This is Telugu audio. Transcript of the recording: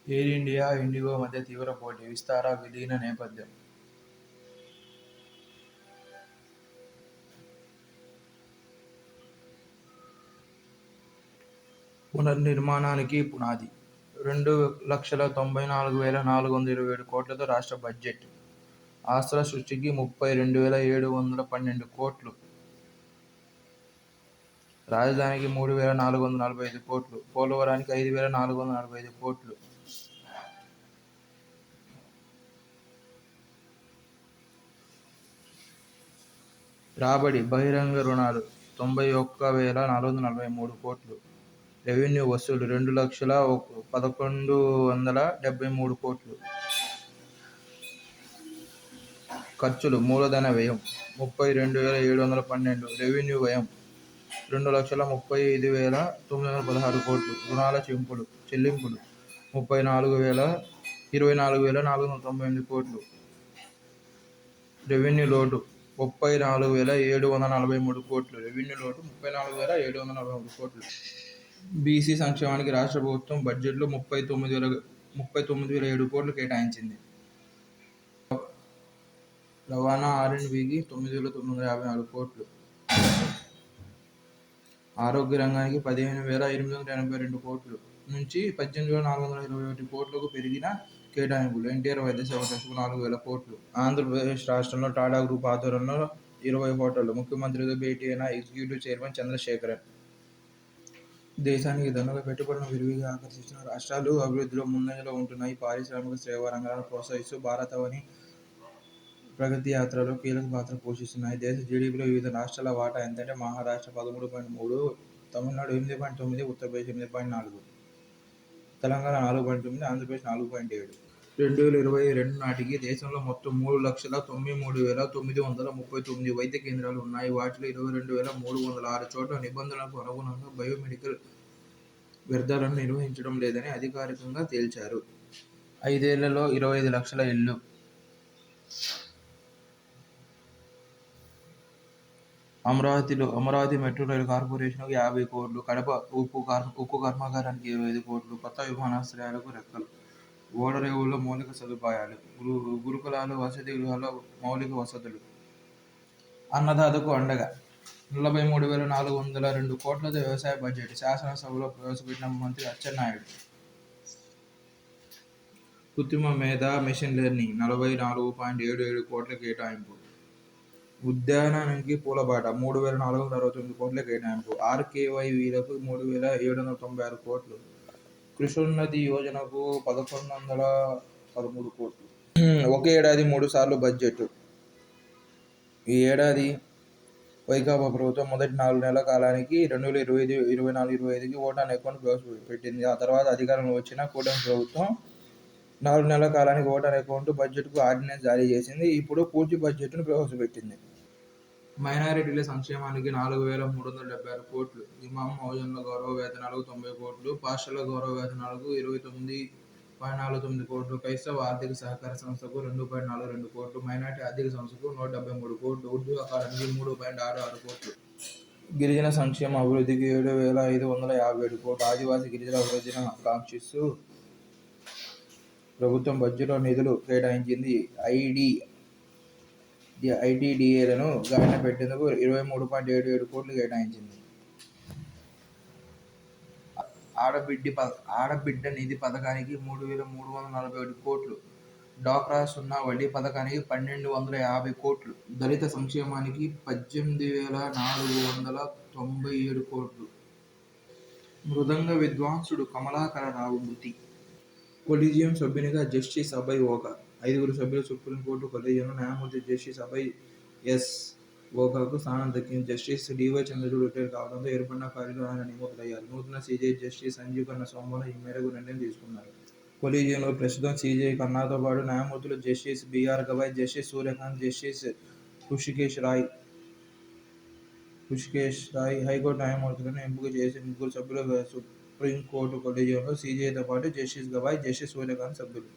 ఎయిర్ ఇండియా, ఇండిగో మధ్య తీవ్ర పోటీ. విస్తార విలీన నేపథ్యం. పునర్నిర్మాణానికి పునాది. 2,94,427 కోట్లతో రాష్ట్ర బడ్జెట్. ఆస్తుల సృష్టికి 32,712 కోట్లు. రాజధానికి 3,445 కోట్లు. పోలవరానికి 5,445 కోట్లు. రాబడి. బహిరంగ రుణాలు 91,443 కోట్లు. రెవెన్యూ వసూలు 2,11,173 కోట్లు. ఖర్చులు. మూలధన వ్యయం 32,712. రెవెన్యూ వ్యయం 2,35,916 కోట్లు. రుణాల చెల్లింపులు 24,498 కోట్లు. రెవెన్యూ లోటు 34,743 కోట్లు. రెవెన్యూ లోటు 34,743 కోట్లు. బీసీ సంక్షేమానికి రాష్ట్ర ప్రభుత్వం బడ్జెట్లో 39,007 కోట్లు కేటాయించింది. రవాణా R&Bకి 9,954 కోట్లు. ఆరోగ్య రంగానికి 15,882 కోట్లు నుంచి 18,421 కోట్లకు పెరిగిన కేటాయింపులు. ఎన్టీఆర్ వైద్య సేవ ట్రస్టుకు 4,000 కోట్లు. ఆంధ్రప్రదేశ్ రాష్ట్రంలో టాటా గ్రూప్ ఆధ్వర్యంలో 20 హోటళ్లు. ముఖ్యమంత్రితో భేటీ అయిన ఎగ్జిక్యూటివ్ చైర్మన్ చంద్రశేఖరన్. దేశానికి దన్నుగా పెట్టుబడులను విరివిగా ఆకర్షిస్తున్న రాష్ట్రాలు అభివృద్ధిలో ముందంజలో ఉంటున్నాయి. పారిశ్రామిక, సేవా రంగాలను ప్రోత్సహిస్తూ భారతావని ప్రగతి యాత్రలో కీలక పాత్ర పోషిస్తున్నాయి. దేశ జీడీపీలో వివిధ రాష్ట్రాల వాటా ఎంతంటే మహారాష్ట్ర 13.3, తమిళనాడు 8.9, ఉత్తరప్రదేశ్ 8.4, తెలంగాణ 4.9, ఆంధ్రప్రదేశ్ 4.7. 2022 నాటికి దేశంలో మొత్తం 3,93,939 వైద్య కేంద్రాలు ఉన్నాయి. వాటిలో 22,306 చోట్ల నిబంధనలకు అనుగుణంగా బయోమెడికల్ వ్యర్థాలను నిర్వహించడం లేదని అధికారికంగా తేల్చారు. 5 ఏళ్లలో 25 లక్షల ఇళ్లు. అమరావతి మెట్రో రైలు కార్పొరేషన్కు 50 కోట్లు. కడప ఉక్కు కర్మాగారానికి 25 కోట్లు. కొత్త విమానాశ్రయాలకు రెక్కలు. ఓడరేవుల్లో మౌలిక సదుపాయాలు. గురుకులాలు, వసతి గృహాల్లో మౌలిక వసతులు. అన్నదాతకు అండగా 43,402 కోట్లతో వ్యవసాయ బడ్జెట్. శాసనసభలో ప్రవేశపెట్టిన మంత్రి అచ్చెన్నాయుడు. కృత్రిమ మేధ, మెషిన్ లెర్నింగ్ 44.77 కోట్ల కేటాయింపు. ఉద్యానానికి పూలబాట 3,469 కోట్ల కేటాయింపు. RKYVలకు 3,796 కోట్లు. కృషోన్నతి యోజనకు 1,113 కోట్లు. ఒకే ఏడాది 3 సార్లు బడ్జెట్. ఈ ఏడాది వైకాపా ప్రభుత్వం మొదటి 4 నెలల కాలానికి 2024-25కి ఓట్ ఆన్ అకౌంట్ ప్రవేశపెట్టింది. ఆ తర్వాత అధికారంలో వచ్చిన కూటమి ప్రభుత్వం 4 నెలల కాలానికి ఓట్ ఆన్ అకౌంట్ బడ్జెట్కు ఆర్డినెన్స్ జారీ చేసింది. ఇప్పుడు పూర్తి బడ్జెట్ను ప్రవేశపెట్టింది. మైనారిటీల సంక్షేమానికి 4,376 కోట్లు. ఇమాం, మౌజన్ల గౌరవ వేతనాలకు 90 కోట్లు. పాస్టర్ల గౌరవ వేతనాలకు 29.49 కోట్లు. క్రైస్తవ ఆర్థిక సహకార సంస్థకు 2.42 కోట్లు. మైనారిటీ ఆర్థిక సంస్థకు 173 కోట్లు. ఉర్దూ అకాడమీకి 3.66 కోట్లు. గిరిజన సంక్షేమ అభివృద్ధికి 7,557 కోట్లు. ఆదివాసీ గిరిజన అభివృద్ధిని ఆకాంక్షిస్తూ ప్రభుత్వం బడ్జెట్లో నిధులు కేటాయించింది. ఐటీడీఏలను గాడిన పెట్టేందుకు 23.77 కోట్లు కేటాయించింది. ఆడబిడ్డ నిధి పథకానికి 3,341 కోట్లు. డ్వాక్రా సున్నా వడ్డీ పథకానికి 1,250 కోట్లు. దళిత సంక్షేమానికి 18,497 కోట్లు. మృదంగ విద్వాంసుడు కమలాకరరావు మృతి. కొలీజియం సభ్యునిగా జస్టిస్ అభయ్ ఓకా. 5 సభ్యుల సుప్రీంకోర్టు కొలీజియంలో న్యాయమూర్తి జస్టిస్ అభయ్ ఎస్ ఓకాకు స్థానం దక్కింది. జస్టిస్ డివై చంద్రచూడ్ రిటైర్ కావడంతో ఏర్పడిన ఖాళీలో ఆయన నియమితులయ్యారు. నూతన సీజే జస్టిస్ సంజీవ్ ఖన్నా సోమవారం ఈ మేరకు నిర్ణయం తీసుకున్నారు. కొలీజియంలో ప్రస్తుతం సీజే ఖన్నాతో పాటు న్యాయమూర్తులు justice BR Gavai, justice Suryakant, justice Hrishikesh Roy, high court న్యాయమూర్తులను ఎంపిక చేసి 3 సభ్యుల సుప్రీంకోర్టు కొలీజియంలో సీజేతో పాటు జస్టిస్ గవాయ్, జస్టిస్ సూర్యకాంత్ సభ్యులు.